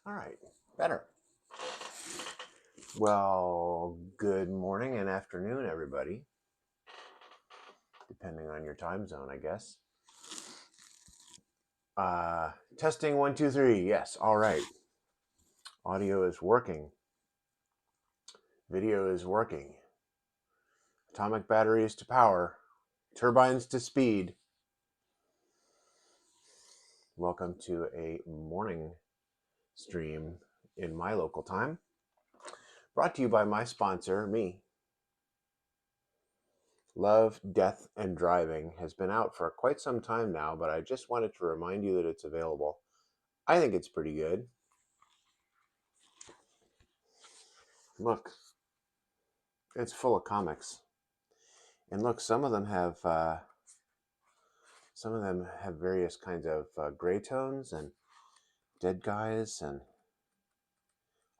All right, better. Well, good morning and afternoon, everybody, depending on your time zone, I guess. Testing 1, 2, 3. Yes, all right. Audio is working. Video is working. Atomic batteries to power. Turbines to speed. Welcome to a morning stream in my local time. Brought to you by my sponsor, me. Love, Death, and Driving has been out for quite some time now, but I just wanted to remind you that it's available. I think it's pretty good. Look, it's full of comics, and look, some of them have various kinds of gray tones and dead guys and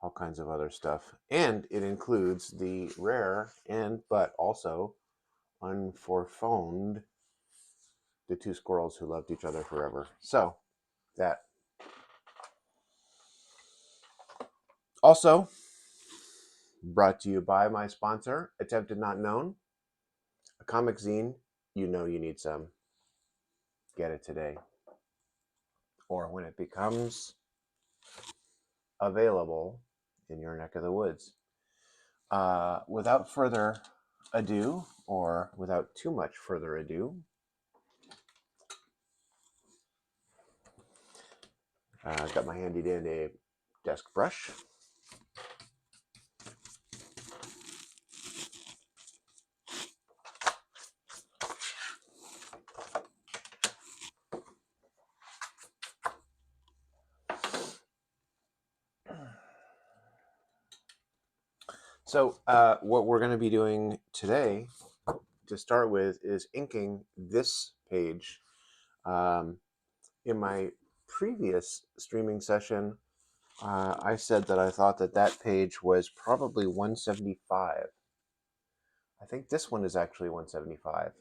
all kinds of other stuff. And it includes the rare but also unforphoned The Two Squirrels Who Loved Each Other Forever. So that also brought to you by my sponsor, Attempted Not Known, a comic zine. You know you need some. Get it today, or when it becomes available in your neck of the woods. Without further ado, or without too much further ado, I've got my handy dandy desk brush. So what we're going to be doing today to start with is inking this page. In my previous streaming session, I said that I thought that page was probably 175. I think this one is actually 175,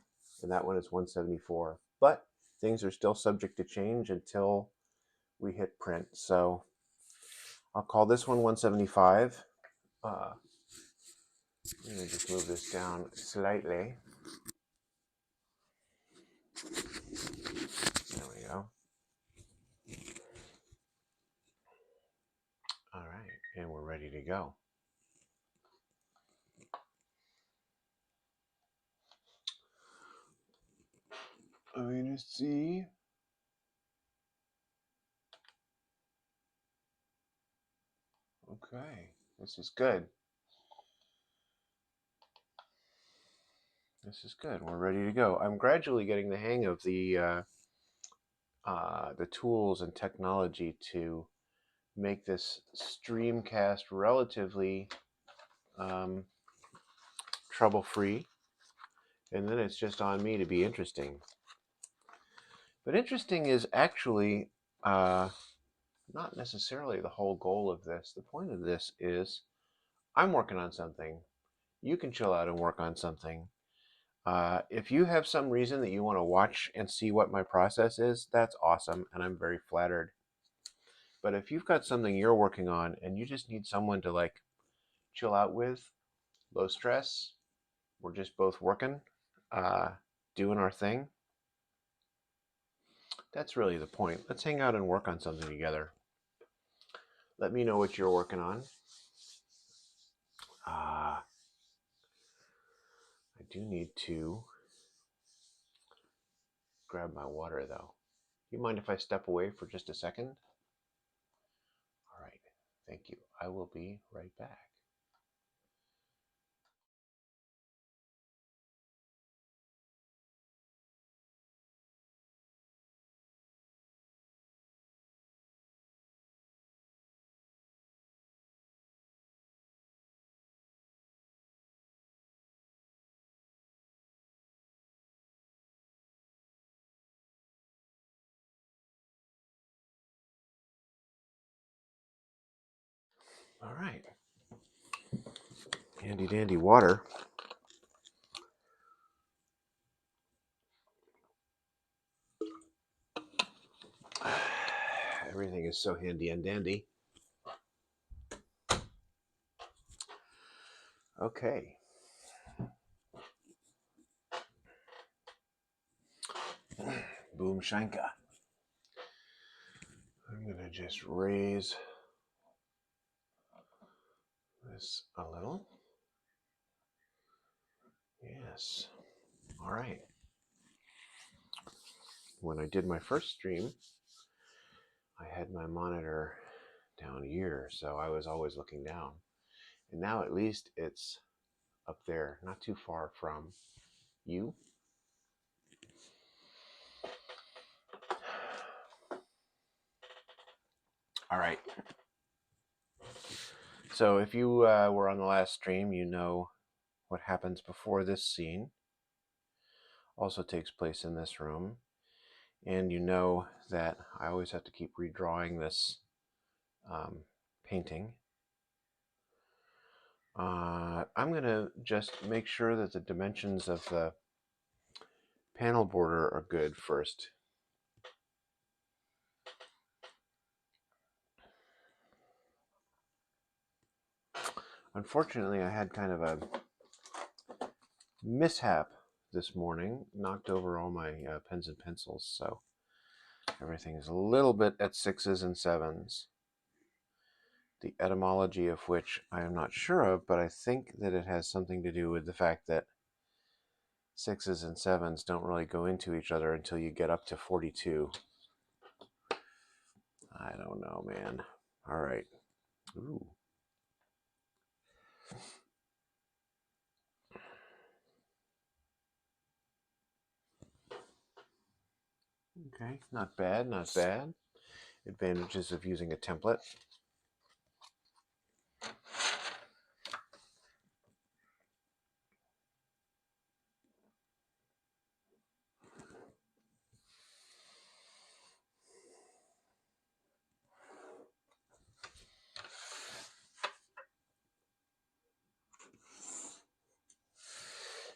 and that one is 174. But things are still subject to change until we hit print. So I'll call this one 175. I'm going to just move this down slightly. There we go. All right, and we're ready to go. I'm going to see. Okay, this is good. This is good. We're ready to go. I'm gradually getting the hang of the tools and technology to make this streamcast relatively trouble-free, and then it's just on me to be interesting. But interesting is actually not necessarily the whole goal of this. The point of this is I'm working on something. You can chill out and work on something. If you have some reason that you want to watch and see what my process is, that's awesome, and I'm very flattered. But if you've got something you're working on and you just need someone to like chill out with, low stress, we're just both working, doing our thing. That's really the point. Let's hang out and work on something together. Let me know what you're working on. I do need to grab my water though. Do you mind if I step away for just a second? All right. Thank you. I will be right back. All right. Handy dandy water. Everything is so handy and dandy. Okay. Boom Shanka. I'm going to just raise this a little. Yes. All right. When I did my first stream, I had my monitor down here, so I was always looking down. And now at least it's up there, not too far from you. All right. So if you were on the last stream, you know what happens before this scene also takes place in this room. And you know that I always have to keep redrawing this painting. I'm going to just make sure that the dimensions of the panel border are good first. Unfortunately, I had kind of a mishap this morning, knocked over all my pens and pencils, so everything is a little bit at 6s and 7s. The etymology of which I am not sure of, but I think that it has something to do with the fact that 6s and 7s don't really go into each other until you get up to 42. I don't know, man. All right. Ooh. Okay, not bad, not bad. Advantages of using a template.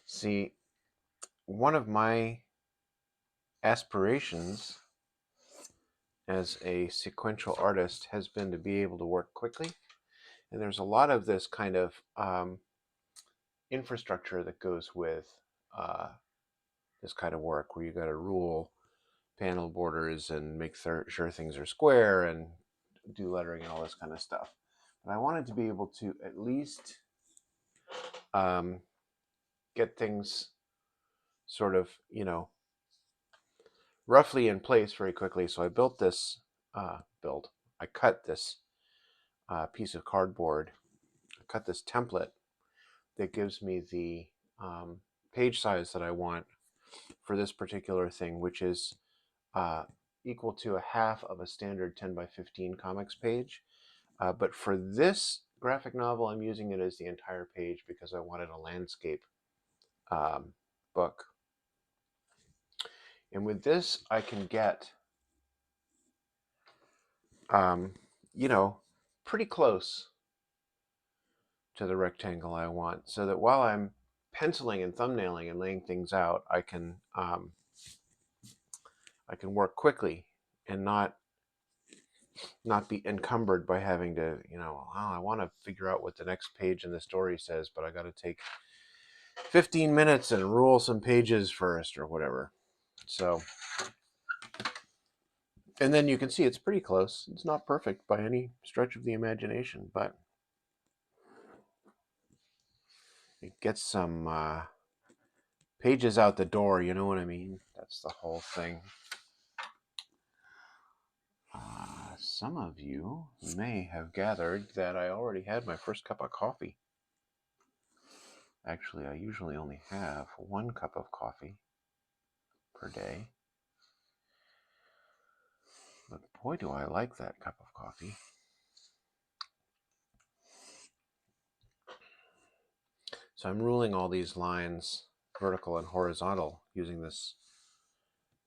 See, one of my aspirations as a sequential artist has been to be able to work quickly. And there's a lot of this kind of infrastructure that goes with this kind of work, where you got to rule panel borders and make sure things are square and do lettering and all this kind of stuff. But I wanted to be able to at least get things sort of, roughly in place very quickly. So I built this I cut this piece of cardboard. I cut this template that gives me the page size that I want for this particular thing, which is equal to a half of a standard 10 by 15 comics page. But for this graphic novel, I'm using it as the entire page because I wanted a landscape book. And with this, I can get, pretty close to the rectangle I want, so that while I'm penciling and thumbnailing and laying things out, I can work quickly and not be encumbered by having to, I want to figure out what the next page in the story says, but I got to take 15 minutes and rule some pages first or whatever. So, and then you can see it's pretty close. It's not perfect by any stretch of the imagination, but it gets some pages out the door, you know what I mean? That's the whole thing. Some of you may have gathered that I already had my first cup of coffee. Actually, I usually only have 1 cup of coffee per day. But boy, do I like that cup of coffee. So I'm ruling all these lines vertical and horizontal using this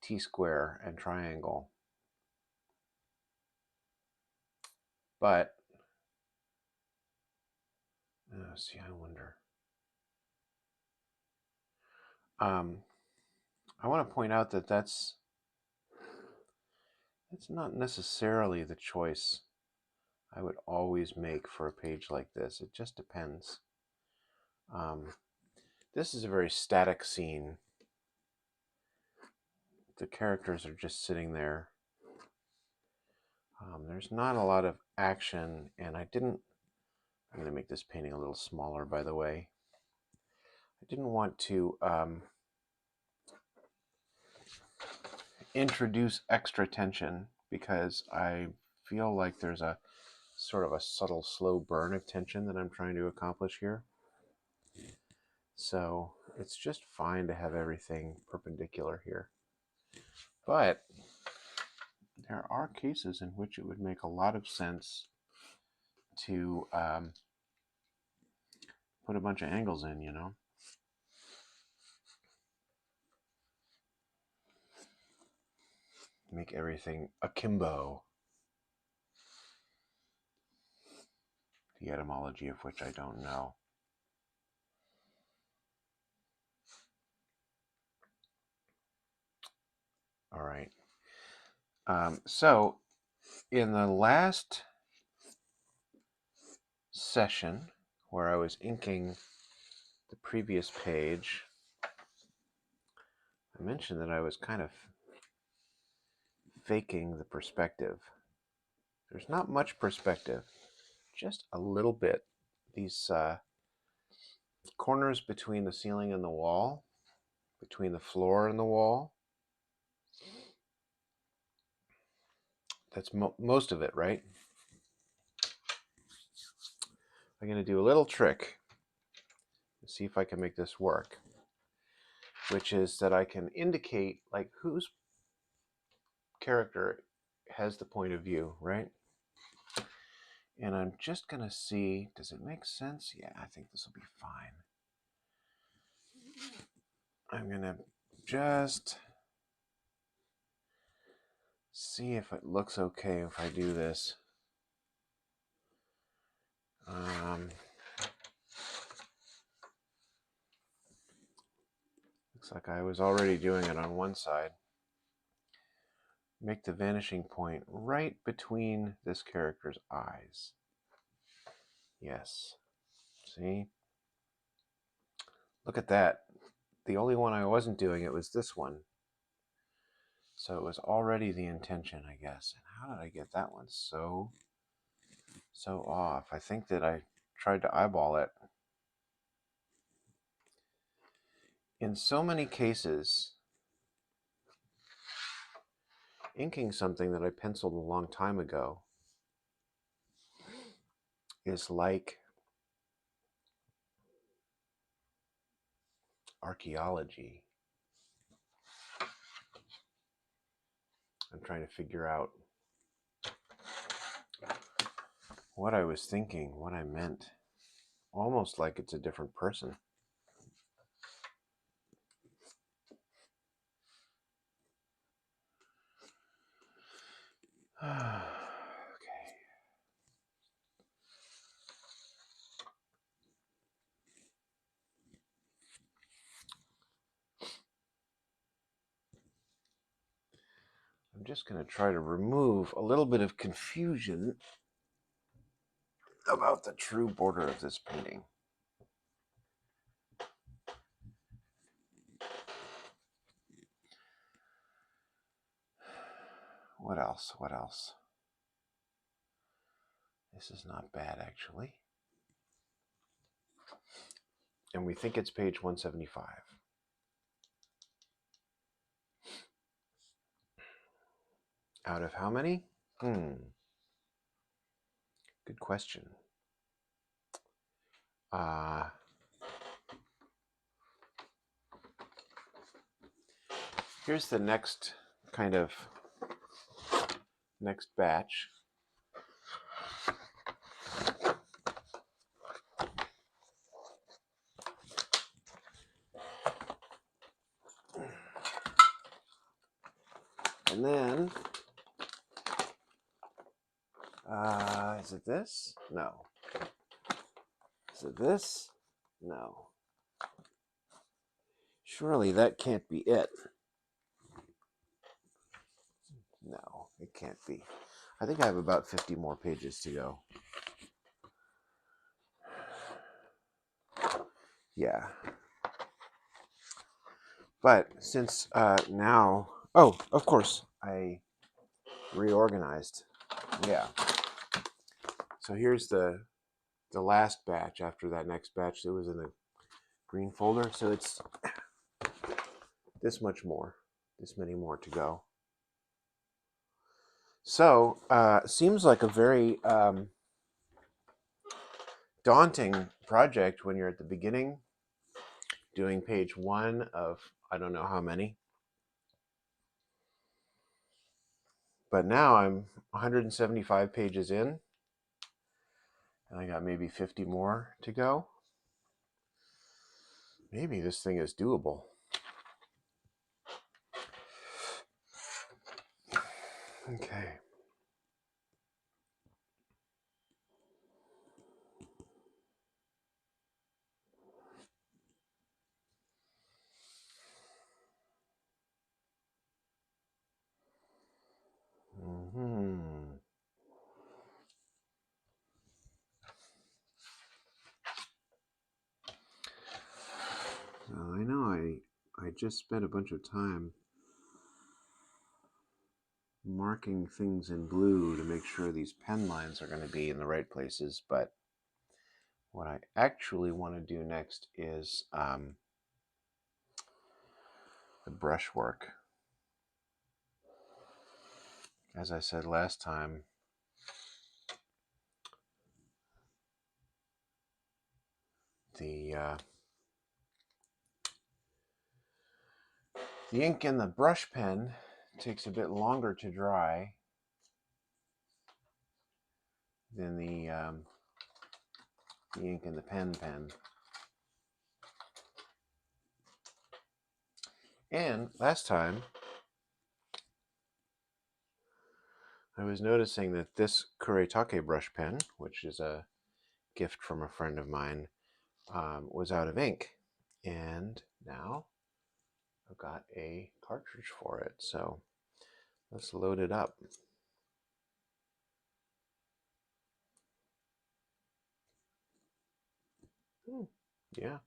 T-square and triangle. But, see, I wonder. I want to point out that that's not necessarily the choice I would always make for a page like this. It just depends. This is a very static scene. The characters are just sitting there. There's not a lot of action, and I'm going to make this painting a little smaller, by the way. I didn't want to introduce extra tension because I feel like there's a sort of a subtle, slow burn of tension that I'm trying to accomplish here. So it's just fine to have everything perpendicular here. But there are cases in which it would make a lot of sense to put a bunch of angles in, you know. Make everything akimbo. The etymology of which I don't know. All right. So in the last session where I was inking the previous page, I mentioned that I was kind of faking the perspective. There's not much perspective, just a little bit. These corners between the ceiling and the wall, between the floor and the wall, that's most of it, right? I'm going to do a little trick to see if I can make this work, which is that I can indicate like whose character has the point of view, right? And I'm just going to see, does it make sense? Yeah, I think this will be fine. I'm going to just see if it looks okay if I do this. Looks like I was already doing it on one side. Make the vanishing point right between this character's eyes. Yes. See? Look at that. The only one I wasn't doing it was this one. So it was already the intention, I guess. And how did I get that one so off? I think that I tried to eyeball it. In so many cases, inking something that I penciled a long time ago is like archaeology. I'm trying to figure out what I was thinking, what I meant. Almost like it's a different person. Okay. I'm just going to try to remove a little bit of confusion about the true border of this painting. What else? What else? This is not bad, actually. And we think it's page 175. Out of how many? Good question. Here's the next kind of next batch. And then, is it this? No. Is it this? No. Surely that can't be it. No, it can't be. I think I have about 50 more pages to go. Yeah. But since now, oh, of course, I reorganized. Yeah. So here's the last batch after that next batch that was in the green folder. So it's this much more, this many more to go. So seems like a very daunting project when you're at the beginning, doing page 1 of I don't know how many. But now I'm 175 pages in, and I got maybe 50 more to go. Maybe this thing is doable. Okay. I know I just spent a bunch of time marking things in blue to make sure these pen lines are going to be in the right places, but what I actually want to do next is the brush work. As I said last time, the ink in the brush pen takes a bit longer to dry than the ink in the pen. And last time, I was noticing that this Kuretake brush pen, which is a gift from a friend of mine, was out of ink. And now I've got a cartridge for it. So let's load it up. Yeah.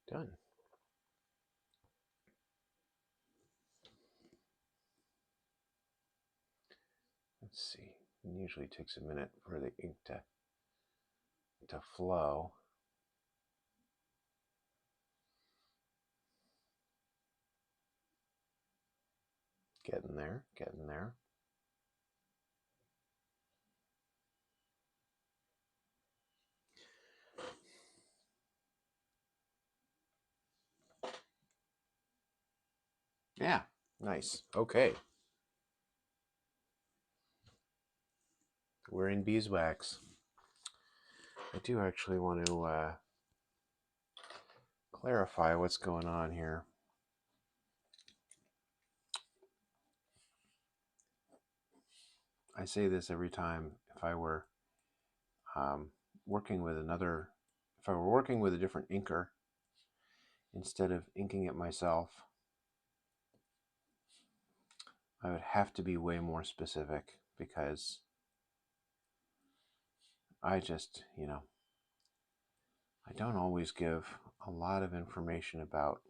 Done. Let's see. It usually takes a minute for the ink to flow. Getting there, getting there. Yeah, nice. Okay. We're in beeswax. I do actually want to clarify what's going on here. I say this every time. If I were working with if I were working with a different inker, instead of inking it myself, I would have to be way more specific, because I just, I don't always give a lot of information about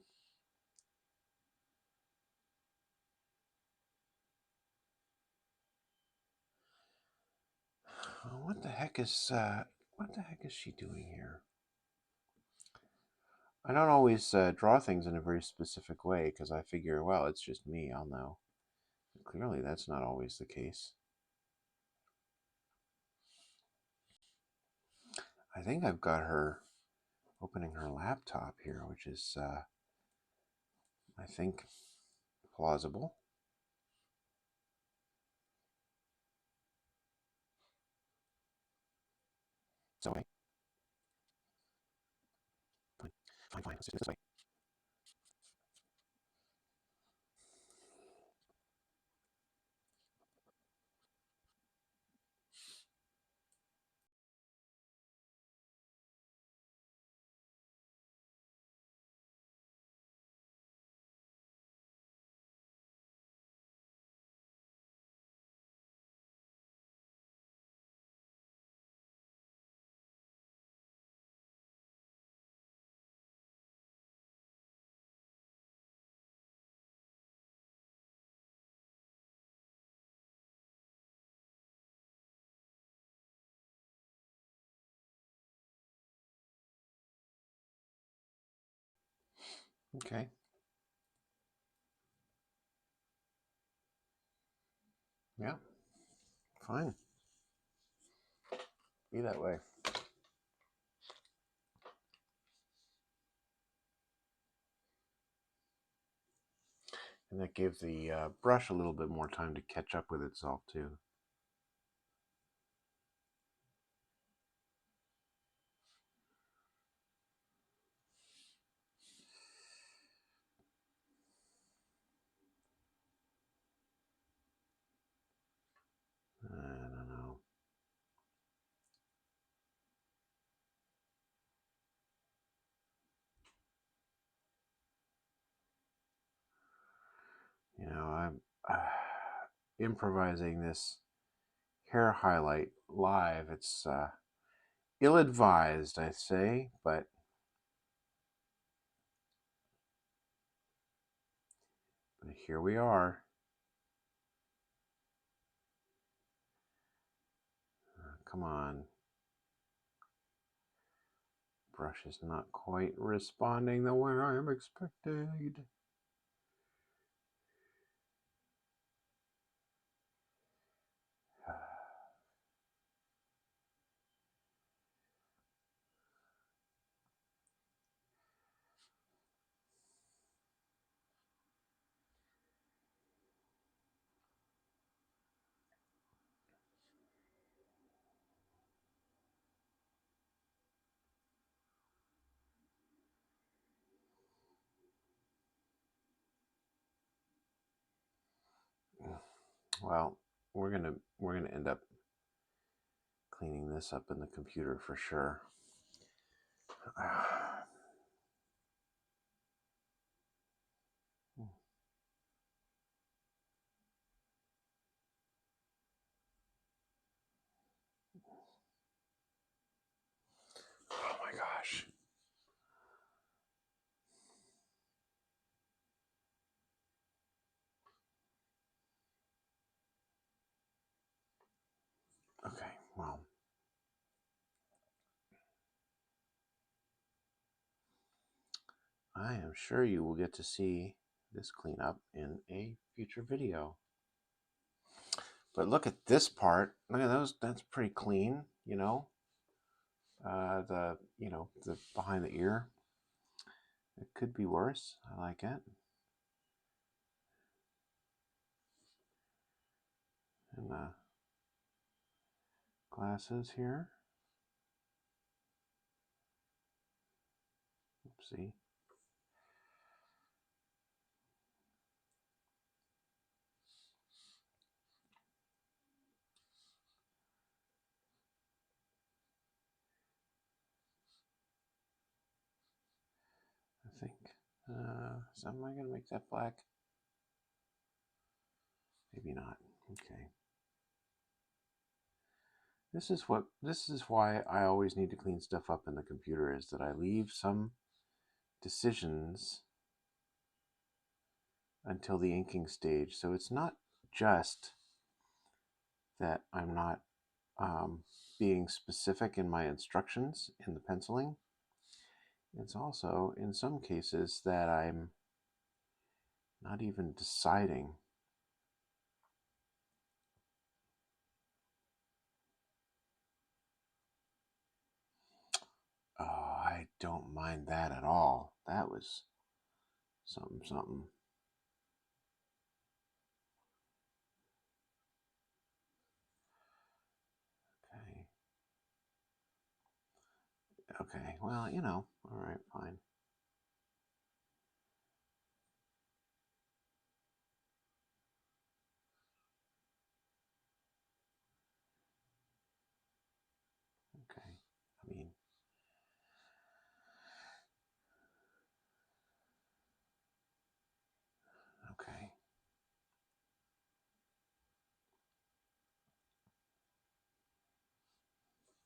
what the heck is she doing here? I don't always draw things in a very specific way, because I figure, well, it's just me, I'll know. But clearly, that's not always the case. I think I've got her opening her laptop here, which is, I think, plausible. So, fine, let's do it this way. Okay. Yeah. Fine. Be that way. And that gave the brush a little bit more time to catch up with itself, too. I don't know. I'm improvising this hair highlight live. It's ill-advised, I say, but here we are. Come on. Brush is not quite responding the way I am expected. Well, we're gonna end up cleaning this up in the computer for sure. Oh my gosh. Okay, well, I am sure you will get to see this cleanup in a future video. But look at this part. Look at those. That's pretty clean, the behind the ear. It could be worse. I like it. And glasses here. Oopsie. I think. So am I going to make that black? Maybe not. Okay. This is why I always need to clean stuff up in the computer, is that I leave some decisions until the inking stage. So it's not just that I'm not being specific in my instructions in the penciling. It's also, in some cases, that I'm not even deciding. Oh, I don't mind that at all. That was something. Okay. Okay. Well, all right, fine. Okay. I mean, okay.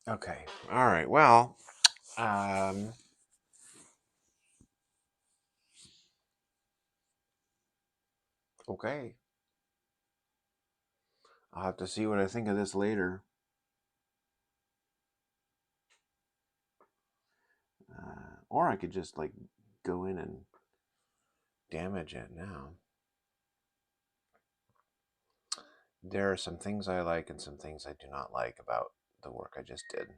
Okay. All right. Well, okay. I'll have to see what I think of this later. Or I could just like go in and damage it now. There are some things I like and some things I do not like about the work I just did.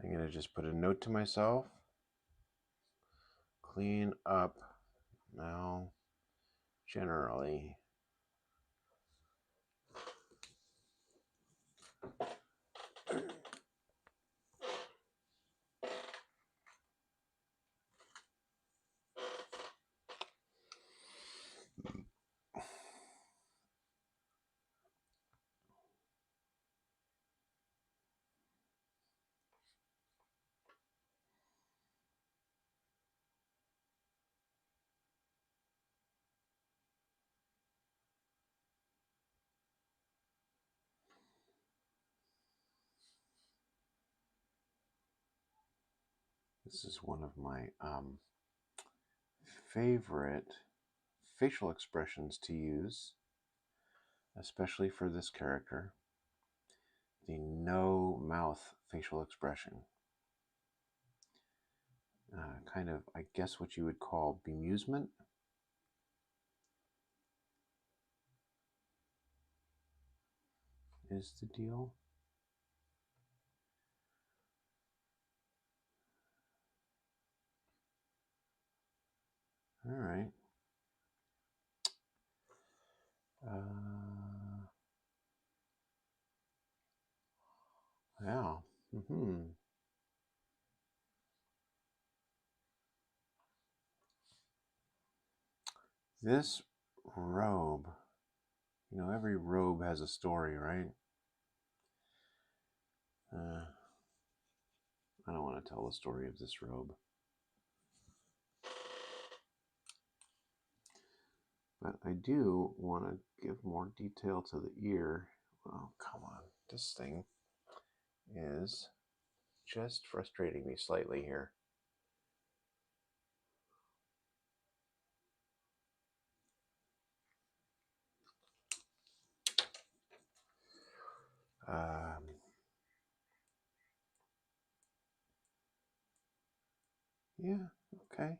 I'm going to just put a note to myself. Clean up now, generally. This is one of my favorite facial expressions to use, especially for this character, the no mouth facial expression. Kind of, I guess, what you would call bemusement. Is the deal. All right. Yeah. This robe, you know, every robe has a story, right? I don't want to tell the story of this robe. But I do want to give more detail to the ear. Oh, come on. This thing is just frustrating me slightly here. Yeah, okay.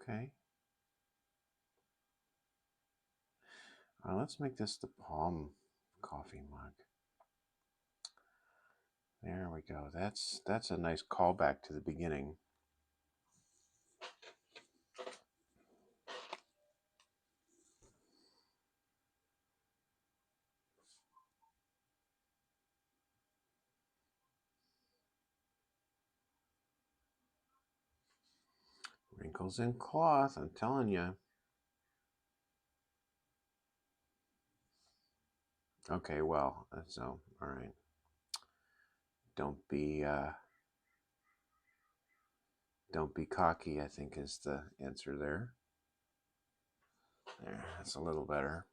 Okay. Let's make this the palm coffee mug. There we go. That's a nice callback to the beginning. Wrinkles in cloth, I'm telling you. Okay, well, so, all right. Don't be cocky, I think is the answer there. There, that's a little better.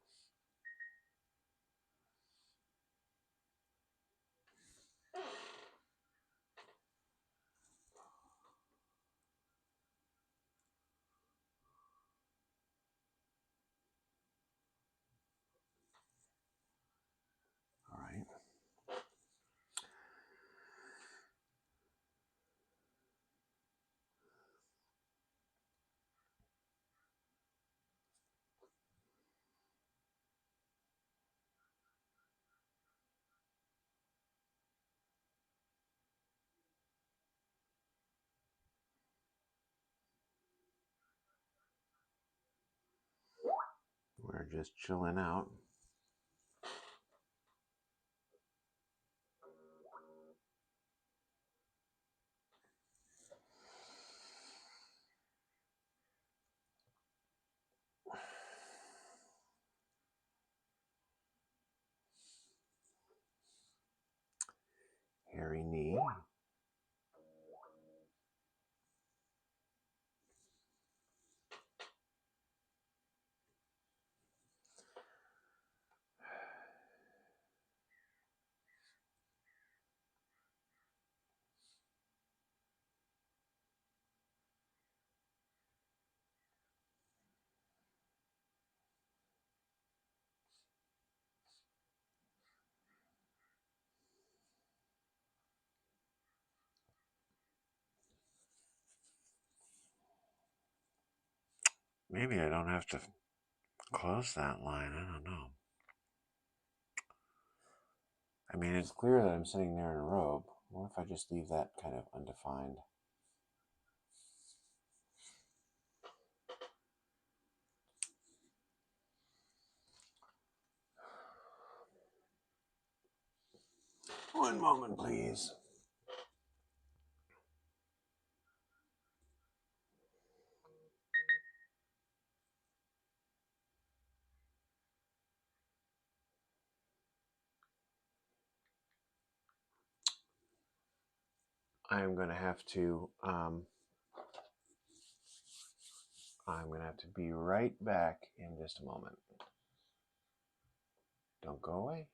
All right. We're just chilling out. Hairy knee. Maybe I don't have to close that line. I don't know. I mean, it's clear that I'm sitting there in a robe. What if I just leave that kind of undefined? One moment, please. I'm going to have to be right back in just a moment. Don't go away.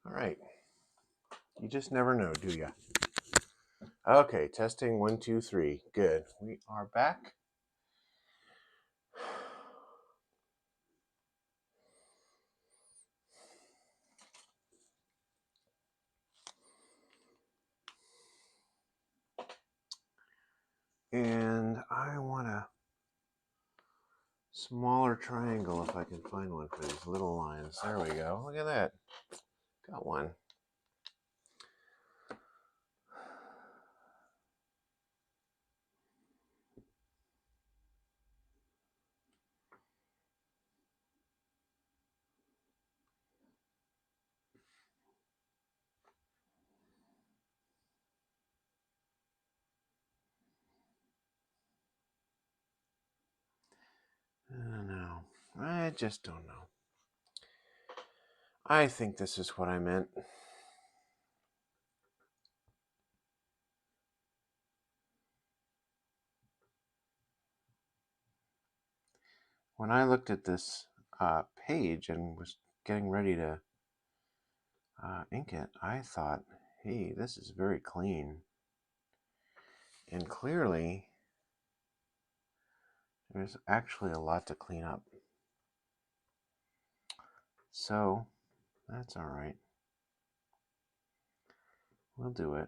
All right. You just never know, do you? Okay, testing 1, 2, 3. Good. We are back. And I want a smaller triangle if I can find one for these little lines. There we go. Look at that. Got one. I don't know. I just don't know. I think this is what I meant. When I looked at this page and was getting ready to ink it, I thought, hey, this is very clean. And clearly, there's actually a lot to clean up. So, that's all right. We'll do it.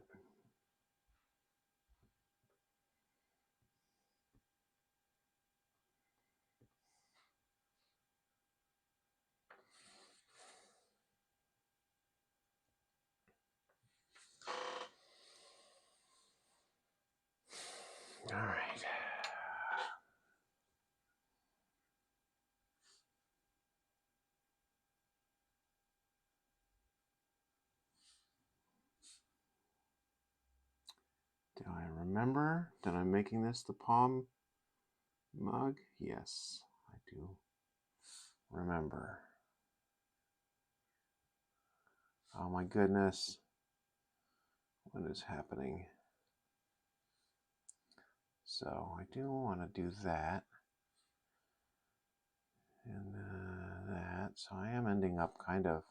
All right. Do I remember that I'm making this the palm mug? Yes, I do remember. Oh my goodness. What is happening? So I do want to do that. And that. So I am ending up kind of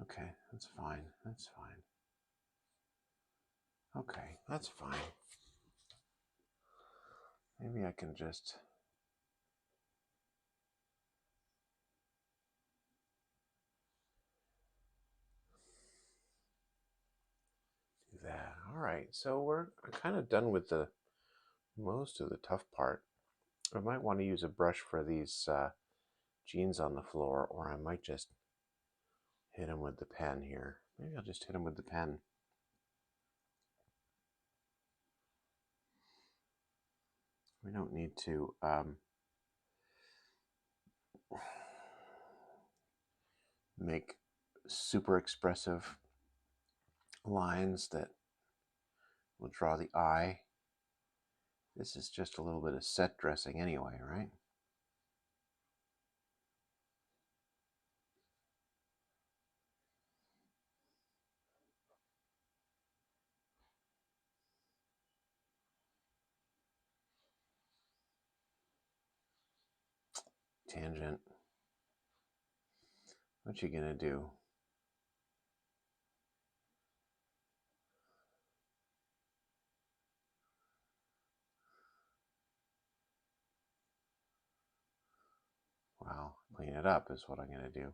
okay, that's fine. That's fine. Okay, that's fine. Maybe I can just do that. All right, so we're kind of done with the most of the tough part. I might want to use a brush for these jeans on the floor, or I might just hit them with the pen here. Maybe I'll just hit them with the pen. We don't need to make super expressive lines that will draw the eye. This is just a little bit of set dressing anyway, right? Tangent. What you gonna do? Well, clean it up is what I'm gonna do.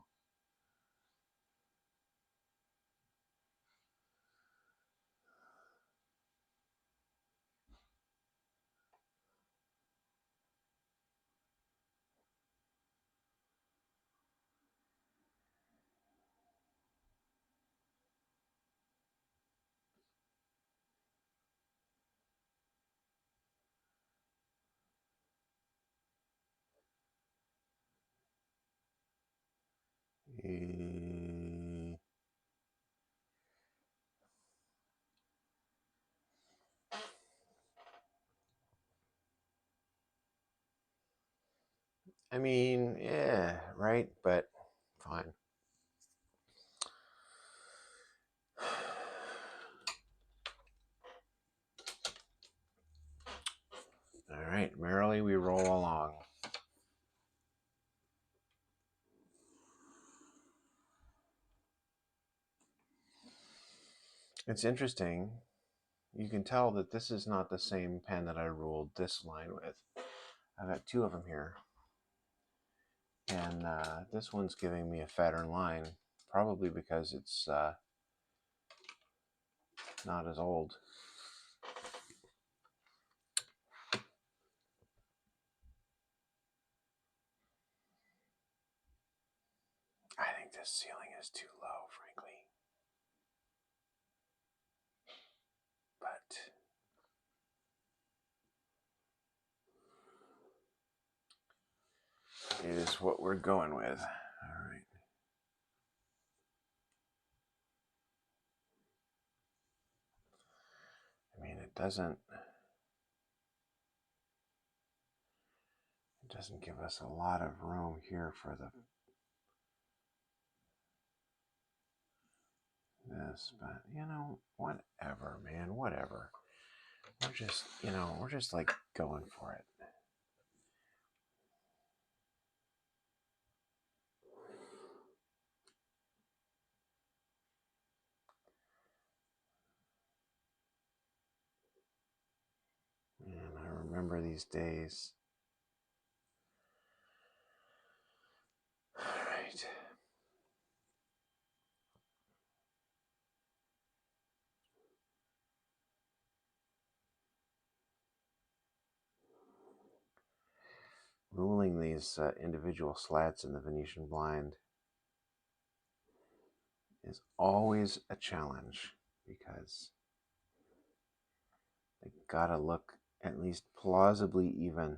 I mean, yeah, right, but fine. All right, merrily we roll along. It's interesting. You can tell that this is not the same pen that I ruled this line with. I've got two of them here. And this one's giving me a fatter line, probably because it's not as old. I think this ceiling is too low, frankly. But it is what we're going with. All right. I mean, it doesn't give us a lot of room here for this, but you know, whatever, man, whatever. we're just like going for it. And I remember these days. All right. Ruling these individual slats in the Venetian blind is always a challenge because they gotta look at least plausibly even.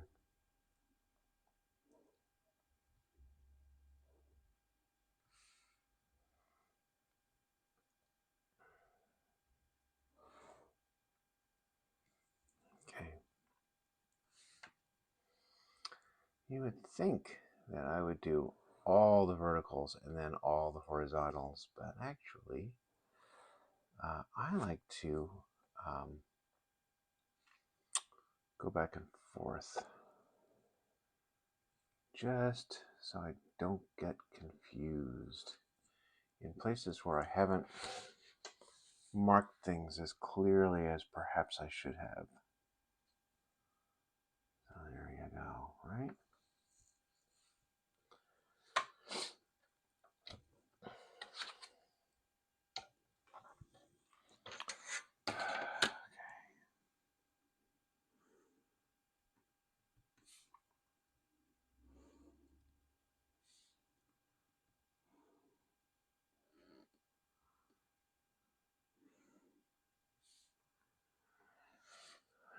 Okay. You would think that I would do all the verticals and then all the horizontals, but actually, I like to go back and forth just so I don't get confused in places where I haven't marked things as clearly as perhaps I should have. So there you go, right?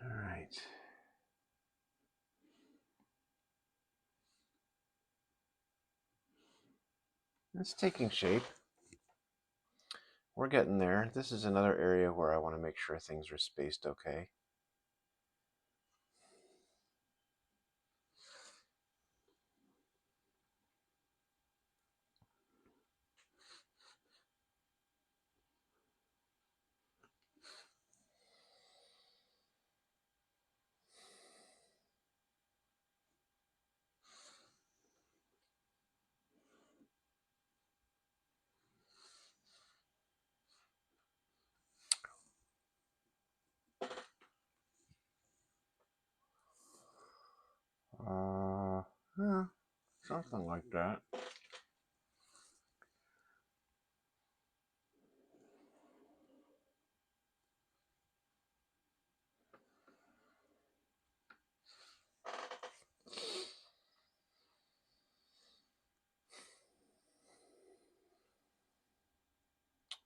All right. It's taking shape. We're getting there. This is another area where I want to make sure things are spaced okay. Yeah, something like that.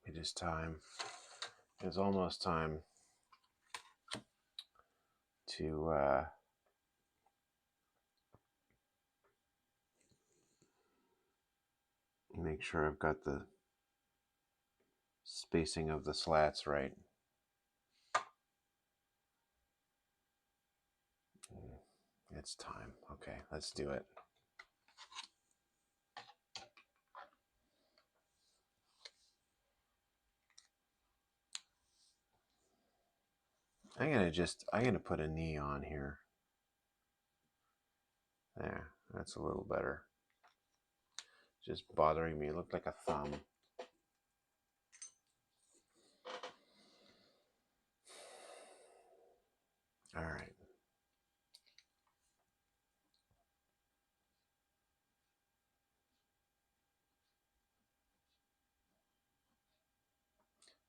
It is time. It is almost time to make sure I've got the spacing of the slats right. It's time. Okay, let's do it. I'm gonna put a knee on here. There, that's a little better. Just bothering me. It looked like a thumb. All right.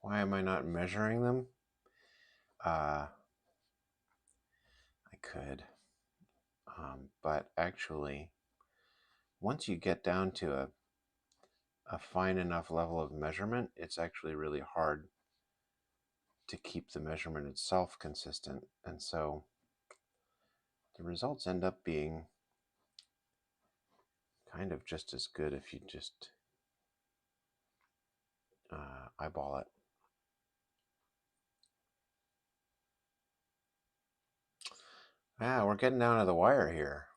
Why am I not measuring them? I could. But actually, once you get down to a fine enough level of measurement, it's actually really hard to keep the measurement itself consistent. And so the results end up being kind of just as good if you just eyeball it. Yeah, we're getting down to the wire here.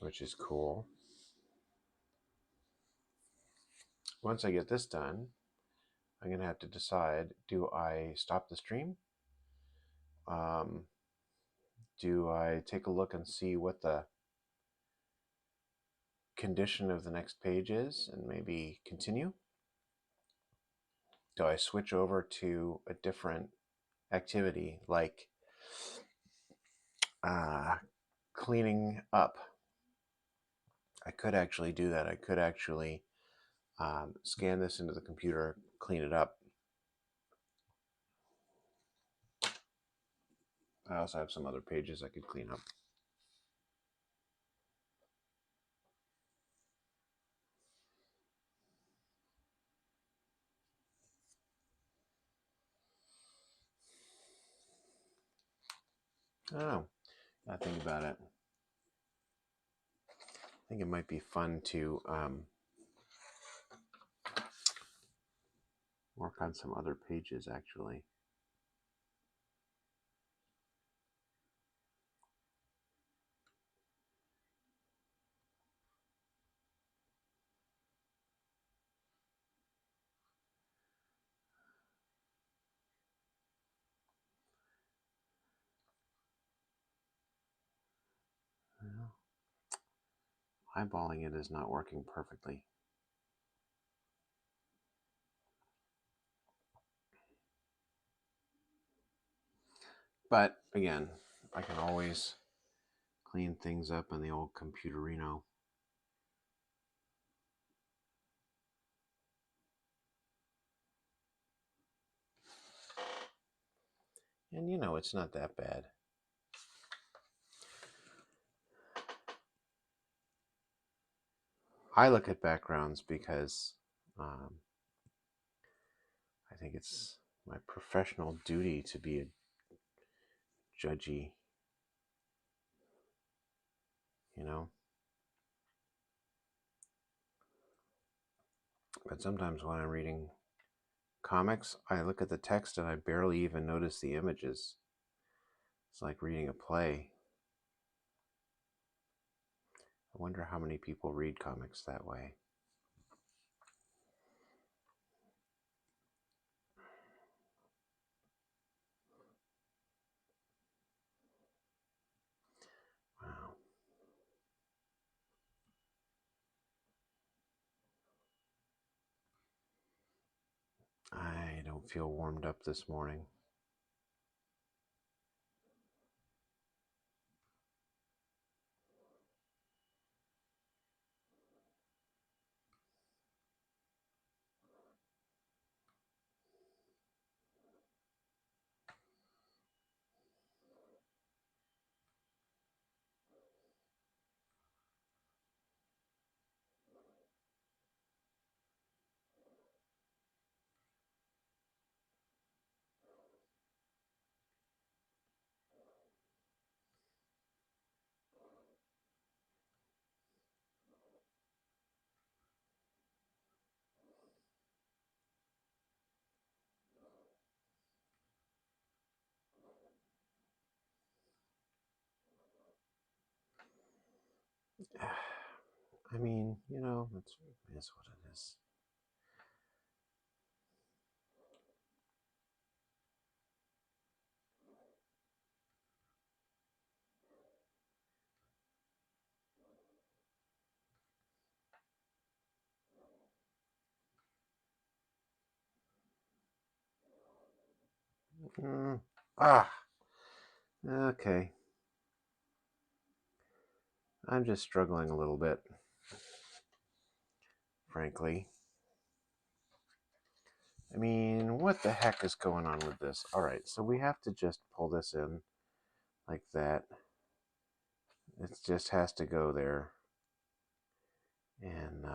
Which is cool. once I get this done, I'm going to have to decide, do I stop the stream? Do I take a look and see what the condition of the next page is and maybe continue? Do I switch over to a different activity like cleaning up? I could actually do that. I could actually scan this into the computer, clean it up. I also have some other pages I could clean up. I don't know. I think about it. I think it might be fun to work on some other pages, actually. Well, eyeballing it is not working perfectly. But again, I can always clean things up in the old Computerino. And you know, it's not that bad. I look at backgrounds because I think it's my professional duty to be a judgy, you know? But sometimes when I'm reading comics, I look at the text and I barely even notice the images. It's like reading a play. I wonder how many people read comics that way. Wow. I don't feel warmed up this morning. I mean, you know, it is what it is. Okay. I'm just struggling a little bit, frankly. I mean, what the heck is going on with this? All right, so we have to just pull this in like that. It just has to go there. And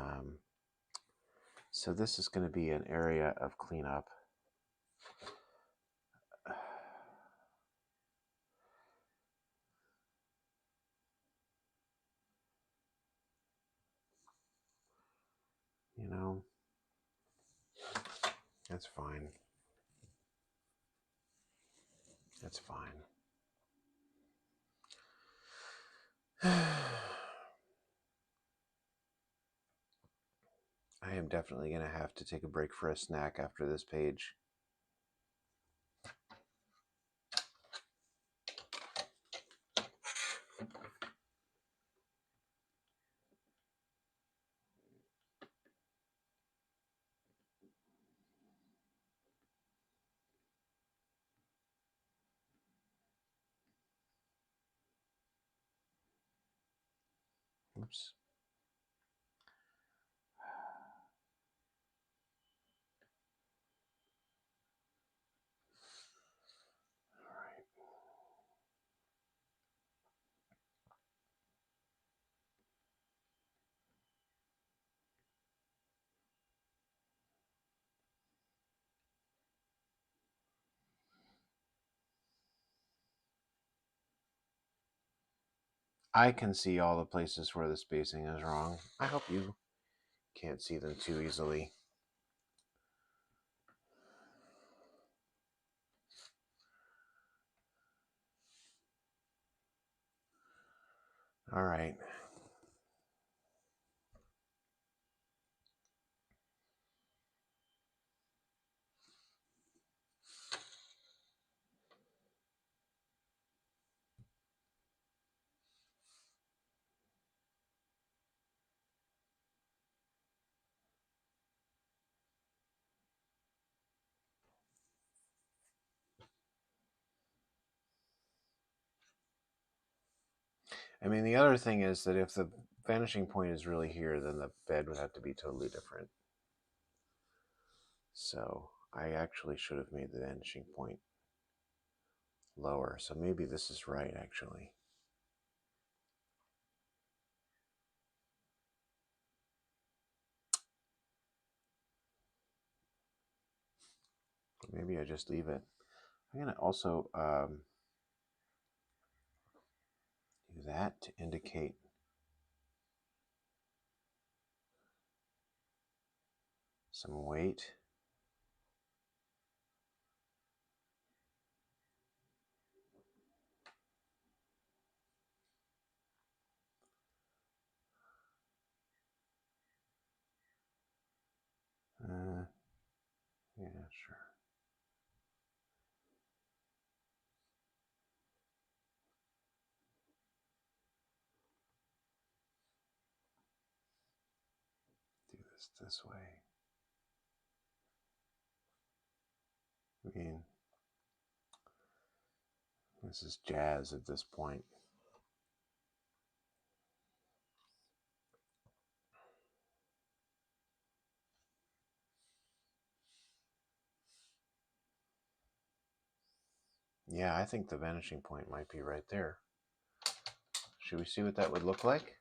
so this is going to be an area of cleanup. You know, that's fine. That's fine. I am I'm definitely going to have to take a break for a snack after this page. Oops. I can see all the places where the spacing is wrong. I hope you can't see them too easily. All right. I mean, the other thing is that if the vanishing point is really here, then the bed would have to be totally different. So I actually should have made the vanishing point lower. So maybe this is right, actually. Maybe I just leave it. I'm going to also do that to indicate some weight. Yeah, sure. Do this way. I mean, this is jazz at this point. Yeah, I think the vanishing point might be right there. Should we see what that would look like?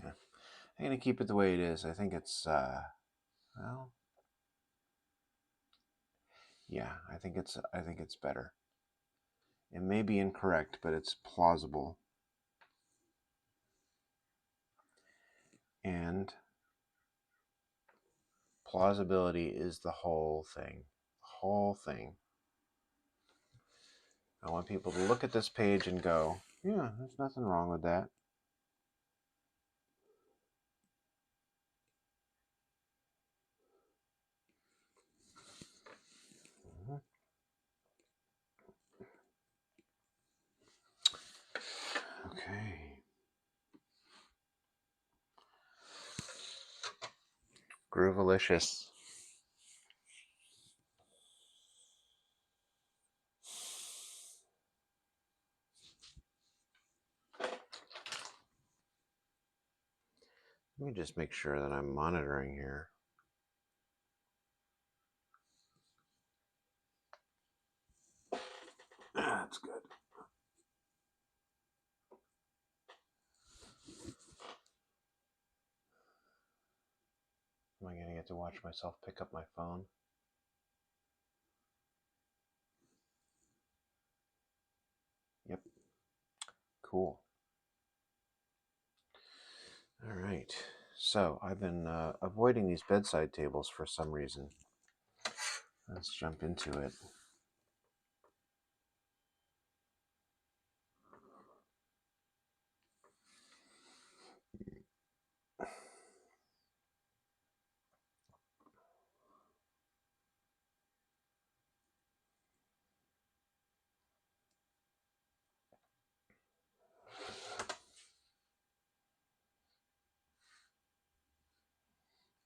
Yeah. I'm going to keep it the way it is. I think it's, well, yeah, I think it's better. It may be incorrect, but it's plausible. And plausibility is the whole thing. The whole thing. I want people to look at this page and go, yeah, there's nothing wrong with that. Okay. Groovalicious. Let me just make sure that I'm monitoring here. That's good. Am I going to get to watch myself pick up my phone? Yep. Cool. All right. So I've been avoiding these bedside tables for some reason. Let's jump into it.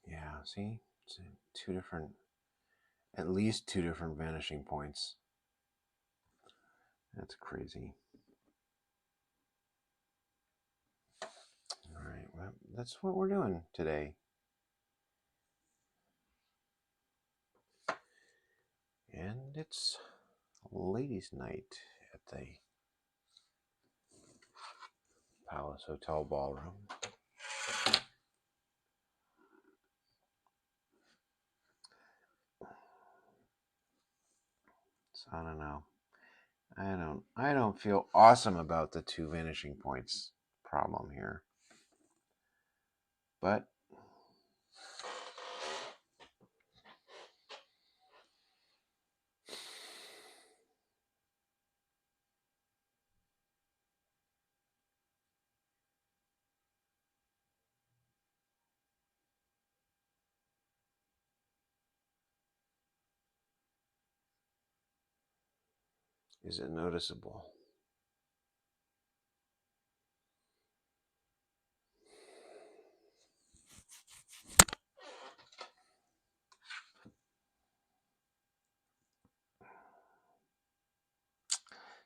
Yeah, see? It's two different, at least two different vanishing points. That's crazy. All right, well, that's what we're doing today. And it's ladies' night at the Palace Hotel Ballroom. So I don't know. I don't feel awesome about the two vanishing points problem here. But is it noticeable?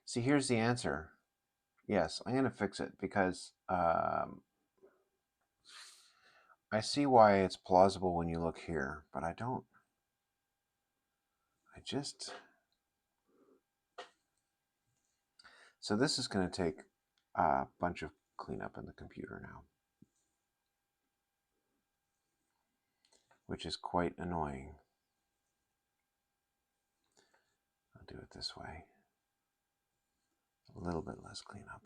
See, here's the answer. Yes, I'm going to fix it because I see why it's plausible when you look here, but I don't. So this is going to take a bunch of cleanup in the computer now, which is quite annoying. I'll do it this way. A little bit less cleanup.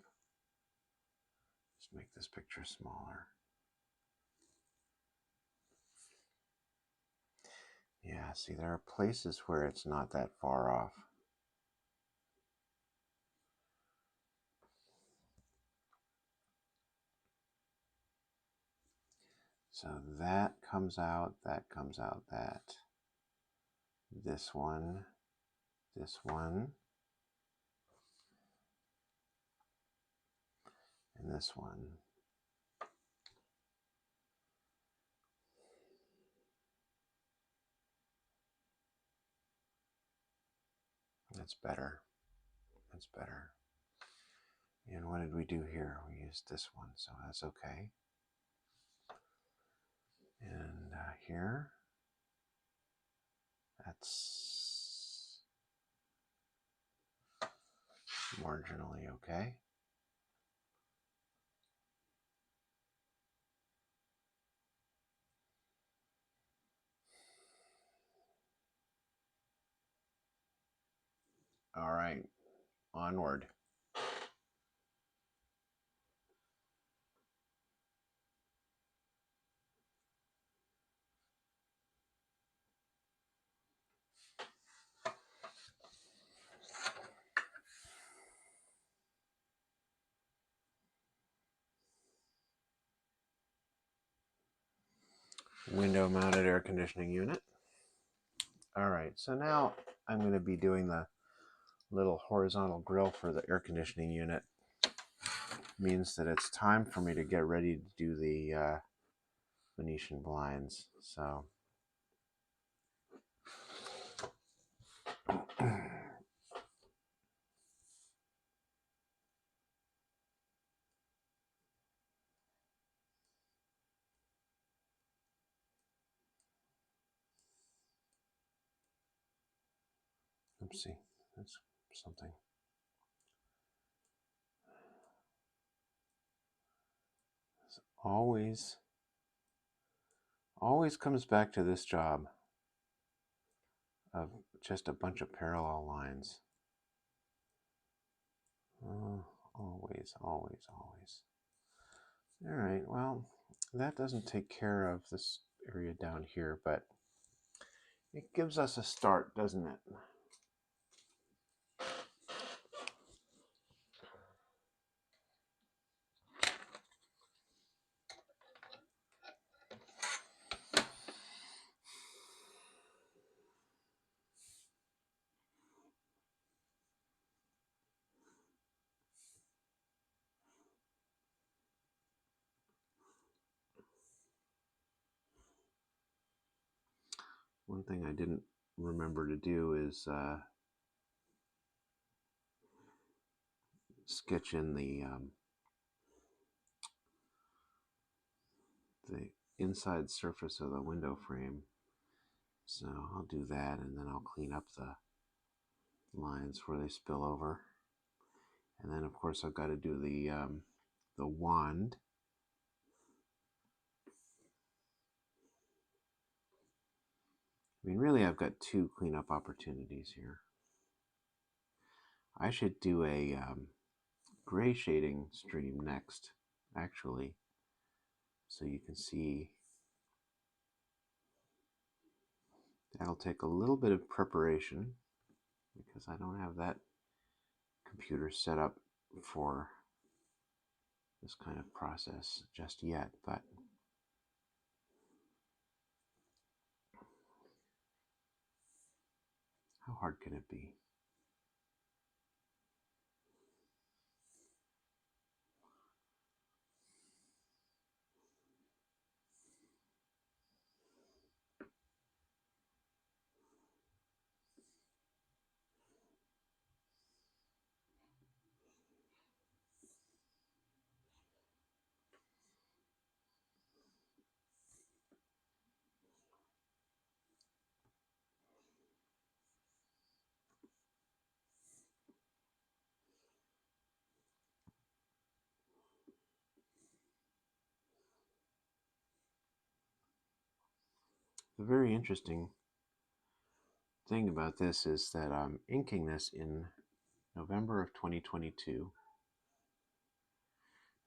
Just make this picture smaller. Yeah, see, there are places where it's not that far off. So that comes out, that, this one, and this one. That's better. That's better. And what did we do here? We used this one, so that's okay. And here, that's marginally okay. All right, onward. Window mounted air conditioning unit. All right, so now I'm going to be doing the little horizontal grill for the air conditioning unit. Means that it's time for me to get ready to do the Venetian blinds. So let's see, that's something. It's always comes back to this job of just a bunch of parallel lines. Always. All right, well, that doesn't take care of this area down here, but It gives us a start, doesn't it? One thing I didn't remember to do is sketch in the inside surface of the window frame. So I'll do that, and then I'll clean up the lines where they spill over. And then, of course, I've got to do the wand. I mean, really, I've got two cleanup opportunities here. I should do a gray shading stream next, actually, so you can see. That'll take a little bit of preparation because I don't have that computer set up for this kind of process just yet, but how hard can it be? The very interesting thing about this is that I'm inking this in November of 2022,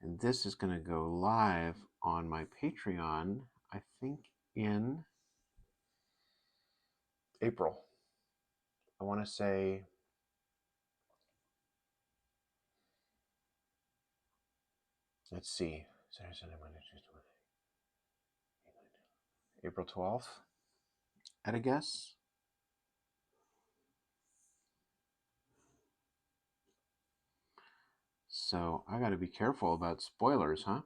and this is going to go live on my Patreon, I think, in April. I want to say let's see, Saturday, Sunday, Monday, Tuesday, Wednesday, April 12th, at a guess. So I got to be careful about spoilers, huh?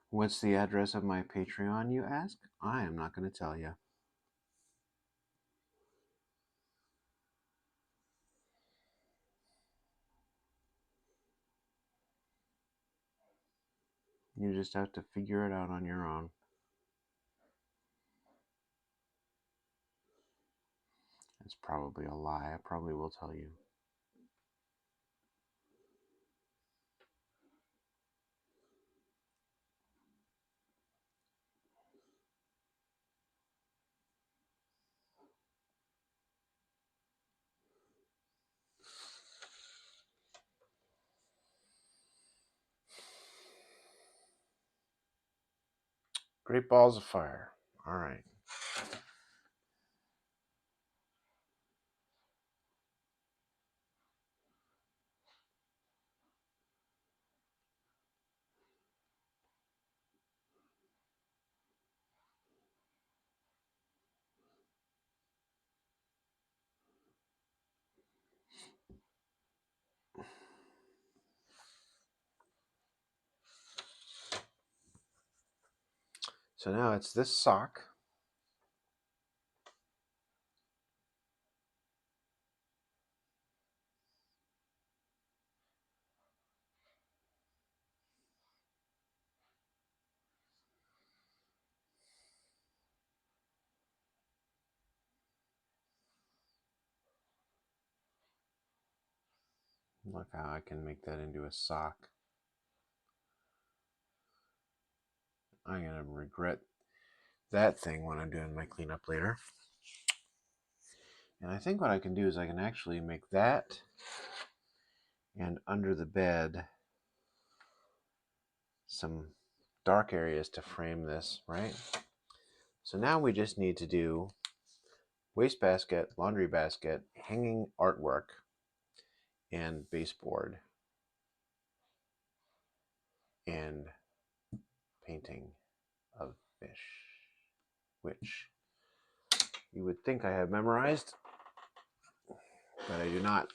What's the address of my Patreon, you ask? I am not going to tell you. You just have to figure it out on your own. It's probably a lie. I probably will tell you. Great balls of fire. All right. So now it's this sock. Look how I can make that into a sock. I'm going to regret that thing when I'm doing my cleanup later. And I think what I can do is I can actually make that and under the bed some dark areas to frame this, right? So now we just need to do wastebasket, laundry basket, hanging artwork, and baseboard, and painting of fish, which you would think I have memorized, but I do not.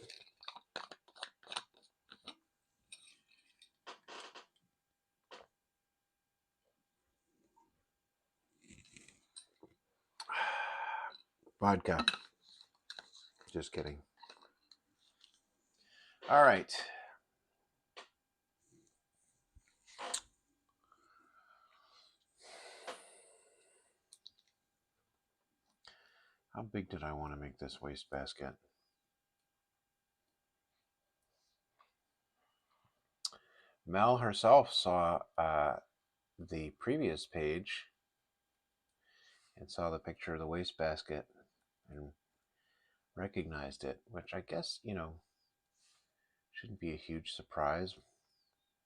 Vodka. Just kidding. All right. How big did I want to make this wastebasket? Mel herself saw the previous page and saw the picture of the wastebasket and recognized it, which I guess, shouldn't be a huge surprise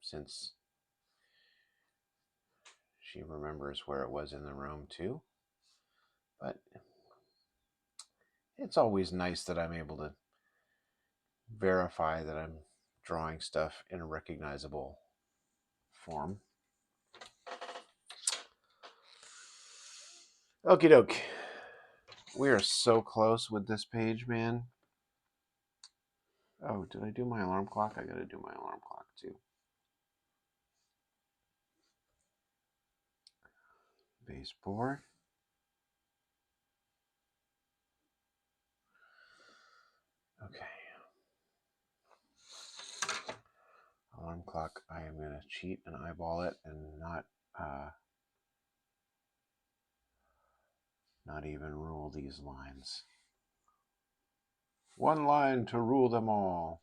since she remembers where it was in the room too. But it's always nice that I'm able to verify that I'm drawing stuff in a recognizable form. Okie doke. We are so close with this page, man. Oh, did I do my alarm clock? I gotta do my alarm clock too. Baseboard. Okay. Alarm clock. I am gonna cheat and eyeball it and not even rule these lines. One line to rule them all.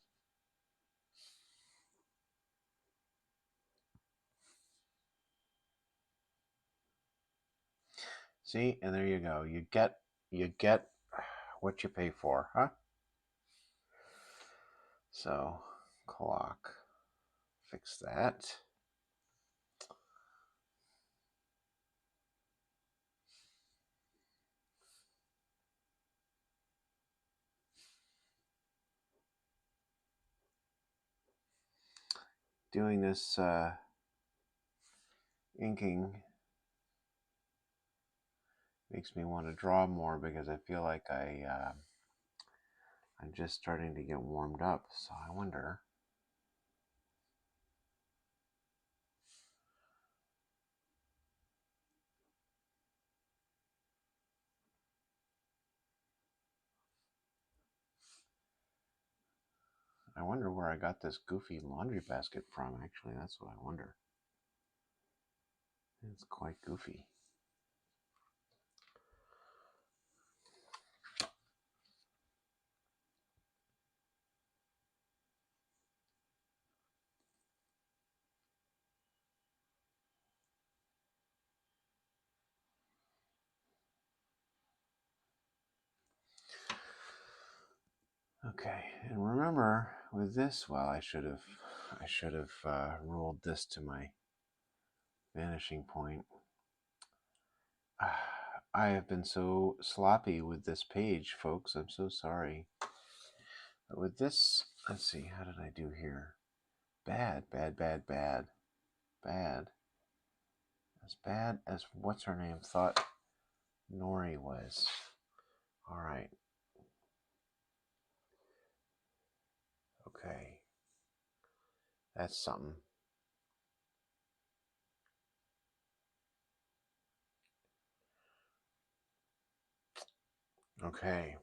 See, and there you go. You get what you pay for, huh? So, clock. Fix that. Doing this inking makes me want to draw more because I feel like I'm just starting to get warmed up. So I wonder. I wonder where I got this goofy laundry basket from, actually. That's what I wonder. It's quite goofy. Okay, and remember with this, well, I should have ruled this to my vanishing point. I have been so sloppy with this page, folks. I'm so sorry. But with this, let's see, how did I do here? Bad, bad, bad, bad, bad. As bad as what's her name thought Nori was. All right. Okay. That's something. Okay.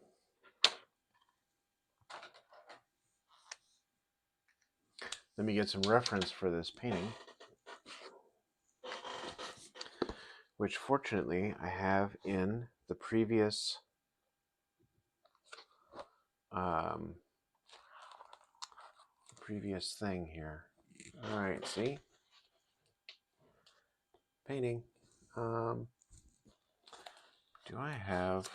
Let me get some reference for this painting, which fortunately I have in the previous thing here. All right, see? Painting. Do I have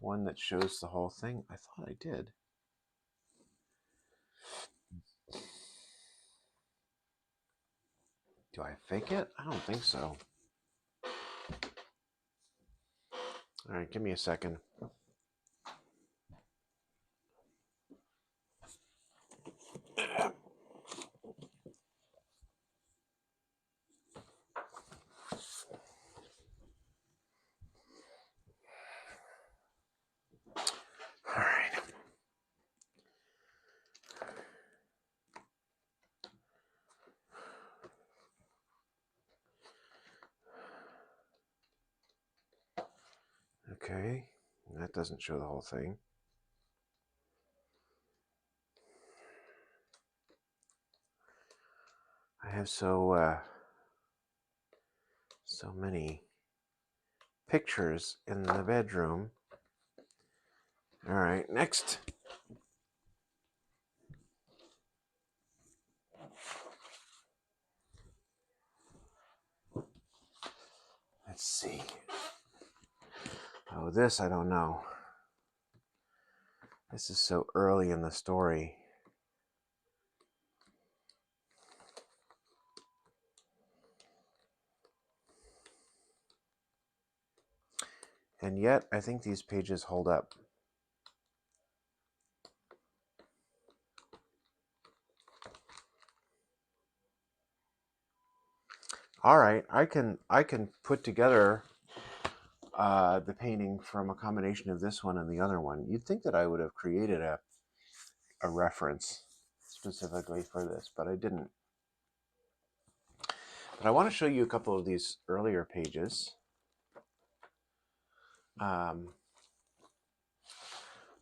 one that shows the whole thing? I thought I did. Do I fake it? I don't think so. All right, give me a second. All right. Okay, that doesn't show the whole thing. I have so many pictures in the bedroom. All right, next. Let's see. Oh, this I don't know. This is so early in the story. And yet, I think these pages hold up. All right, I can put together the painting from a combination of this one and the other one. You'd think that I would have created a reference specifically for this, but I didn't. But I want to show you a couple of these earlier pages.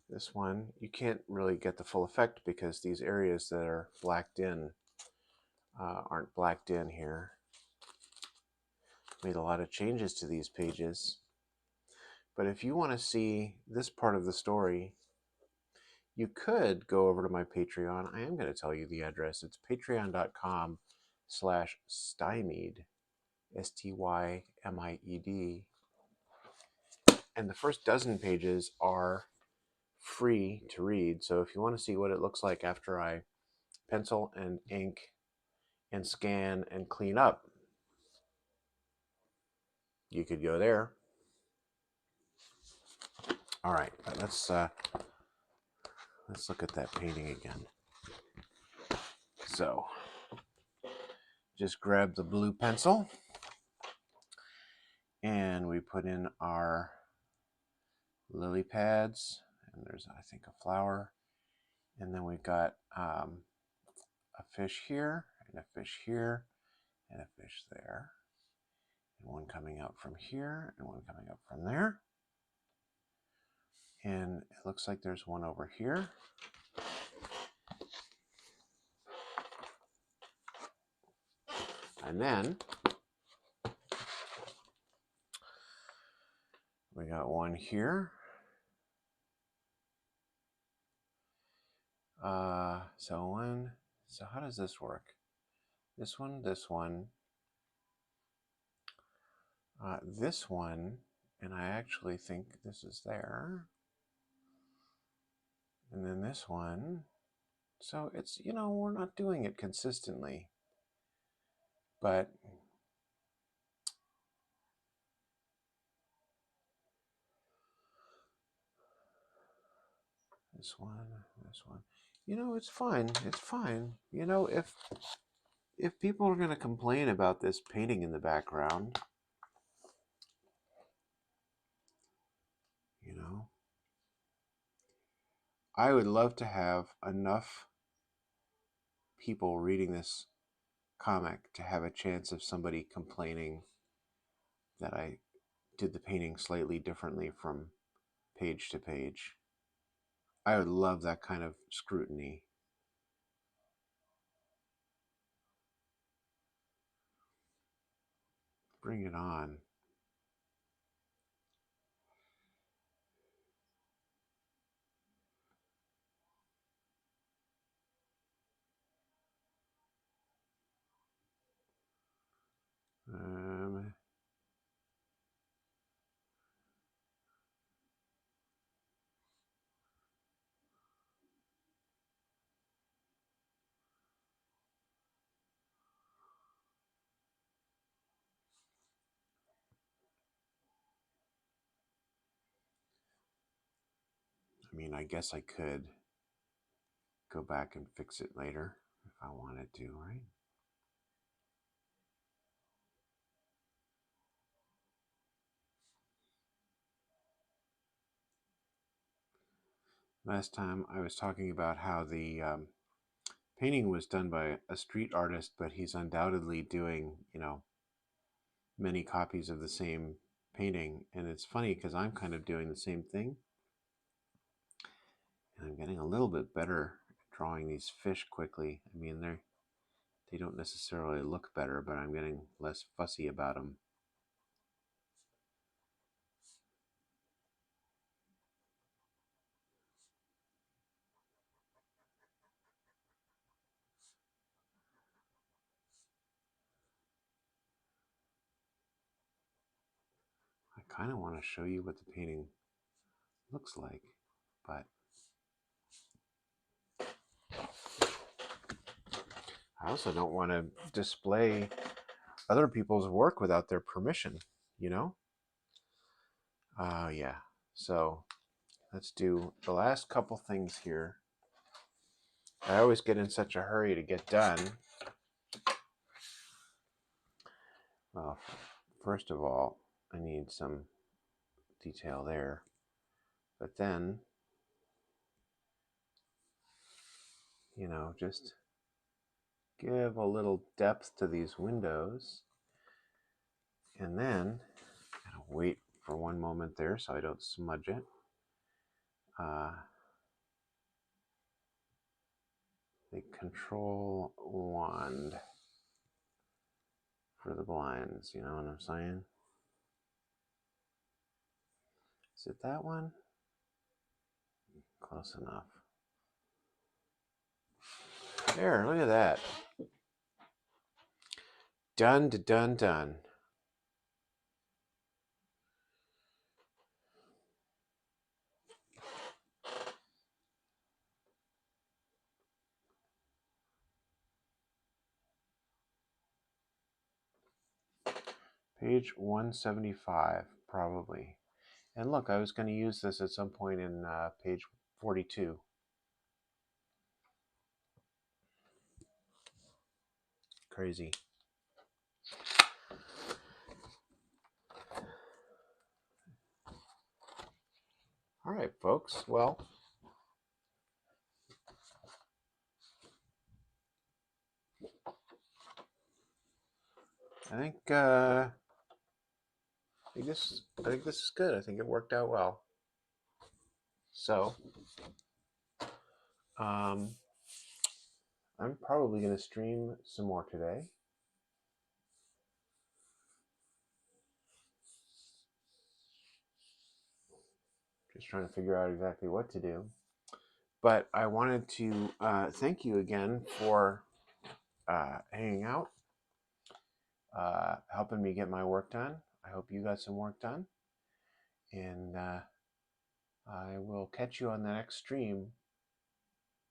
This one, you can't really get the full effect because these areas that are blacked in aren't blacked in here. Made a lot of changes to these pages. But if you want to see this part of the story, you could go over to my Patreon. I am going to tell you the address. It's patreon.com/stymied, STYMIED. And the first dozen pages are free to read. So if you want to see what it looks like after I pencil and ink and scan and clean up, you could go there. All right, let's look at that painting again. So just grab the blue pencil and we put in our lily pads, and there's, I think, a flower, and then we've got a fish here and a fish here and a fish there, and one coming up from here and one coming up from there, and it looks like there's one over here. And then we got one here. So how does this work? This one, this one, and I actually think this is there. And then this one. So it's, we're not doing it consistently. But this one. It's fine. It's fine. If people are going to complain about this painting in the background, I would love to have enough people reading this comic to have a chance of somebody complaining that I did the painting slightly differently from page to page. I would love that kind of scrutiny. Bring it on. I mean, I guess I could go back and fix it later if I wanted to, right? Last time I was talking about how the painting was done by a street artist, but he's undoubtedly doing, many copies of the same painting. And it's funny because I'm kind of doing the same thing. And I'm getting a little bit better at drawing these fish quickly. I mean, they don't necessarily look better, but I'm getting less fussy about them. I kind of want to show you what the painting looks like, but I also don't want to display other people's work without their permission, you know? Yeah. So let's do the last couple things here. I always get in such a hurry to get done. Well, first of all, I need some detail there. But then, just give a little depth to these windows. And then, I'll wait for one moment there so I don't smudge it. The control wand for the blinds, you know what I'm saying? Is it that one? Close enough. There, look at that. Done, done, done. Page 175, probably. And look, I was going to use this at some point in page 42. Crazy. All right, folks. Well, I think I think this is good. I think it worked out well. So, I'm probably going to stream some more today. Just trying to figure out exactly what to do. But I wanted to thank you again for hanging out, helping me get my work done. I hope you got some work done. And I will catch you on the next stream,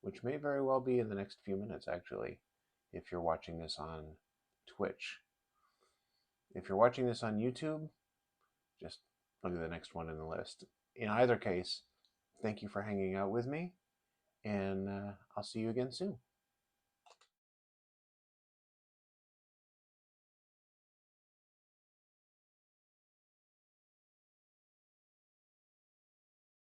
which may very well be in the next few minutes, actually, if you're watching this on Twitch. If you're watching this on YouTube, just look at the next one in the list. In either case, thank you for hanging out with me, and I'll see you again soon.